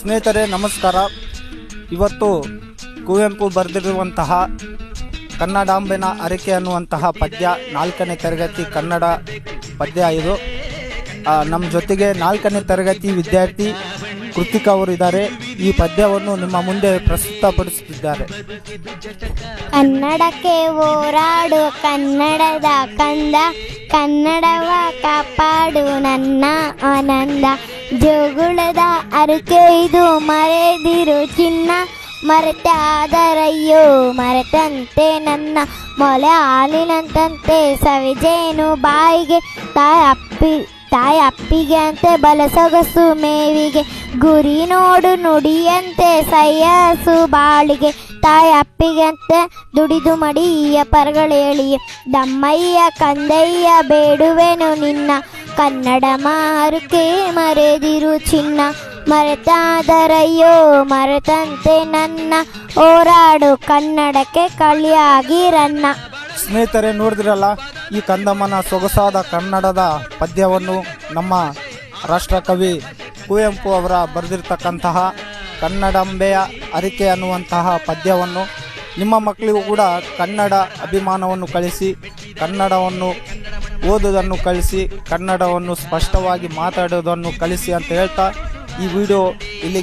ಸ್ನೇಹಿತರೆ ನಮಸ್ಕಾರ. ಇವತ್ತು ಕುವೆಂಪು ಬರೆದಿರುವಂತಹ ಕನ್ನಡಾಂಬೆನ ಹರಕೆ ಅನ್ನುವಂತಹ ಪದ್ಯ 4ನೇ ತರಗತಿ ಕನ್ನಡ ಪದ್ಯ ಇದು. ನಮ್ಮ ಜೊತೆಗೆ 4ನೇ ತರಗತಿ ವಿದ್ಯಾರ್ಥಿ ಕೃತಿಕಾ ಅವರು ಇದ್ದಾರೆ. ಈ ಪದ್ಯವನ್ನು ನಿಮ್ಮ ಮುಂದೆ ಪ್ರಸ್ತುತಪಡಿಸುತ್ತಿದ್ದಾರೆ. ಕನ್ನಡಕ್ಕೆ ಹೋರಾಡು ಕನ್ನಡದ ಕಂದ, ಕನ್ನಡವ ಕಾಪಾಡು ನನ್ನ ಆನಂದ. ಜೋಗುಳದ ಅರಕೆ ಇದು ಮರೆದಿರು ಚಿನ್ನ, ಮರೆತಾದರಯ್ಯೋ ಮರೆತಂತೆ ನನ್ನ. ಮೊಲೆ ಹಾಲಿನಂತೆ ಸವಿಜೇನು ಬಾಯಿಗೆ, ತಾಯಿ ಅಪ್ಪಿಗೆ ಅಂತೆ ಬಲಸೊಗಸು ಮೇವಿಗೆ. ಗುರಿ ನೋಡು ನುಡಿಯಂತೆ ಸಯ್ಯಸು ಬಾಳಿಗೆ, ತಾಯಿ ಅಪ್ಪಿಗೆ ಅಂತೆ ದುಡಿದು ಮಡಿಯ ಪರಗಳೇಳಿಯೇ. ದಮ್ಮಯ್ಯ ಕಂದಯ್ಯ ಬೇಡುವೆನು ನಿನ್ನ, ಕನ್ನಡ ಮಾರುಕೆ ಮರೆದಿರು ಚಿನ್ನ, ಮರೆತಾದರಯ್ಯೋ ಮರೆತಂತೆ ನನ್ನ. ಹೋರಾಡು ಕನ್ನಡಕ್ಕೆ ಕಳಿಯಾಗಿರನ್ನ. ಸ್ನೇಹಿತರೆ ನೋಡಿದ್ರಲ್ಲ, ಈ ಕಂದಮ್ಮನ ಸೊಗಸಾದ ಕನ್ನಡದ ಪದ್ಯವನ್ನು ನಮ್ಮ ರಾಷ್ಟ್ರಕವಿ ಕುವೆಂಪು ಅವರ ಬರೆದಿರ್ತಕ್ಕಂತಹ ಕನ್ನಡಾಂಬೆಯ ಹರಕೆ ಅನ್ನುವಂತಹ ಪದ್ಯವನ್ನು ನಿಮ್ಮ ಮಕ್ಕಳಿಗೂ ಕೂಡ ಕನ್ನಡ ಅಭಿಮಾನವನ್ನು ಕಲಿಸಿ, ಕನ್ನಡವನ್ನು ಓದೋದನ್ನು ಕಲಿಸಿ, ಕನ್ನಡವನ್ನು ಸ್ಪಷ್ಟವಾಗಿ ಮಾತಾಡೋದನ್ನು ಕಲಿಸಿ ಅಂತ ಹೇಳ್ತಾ ಈ ವಿಡಿಯೋ ಇಲ್ಲಿ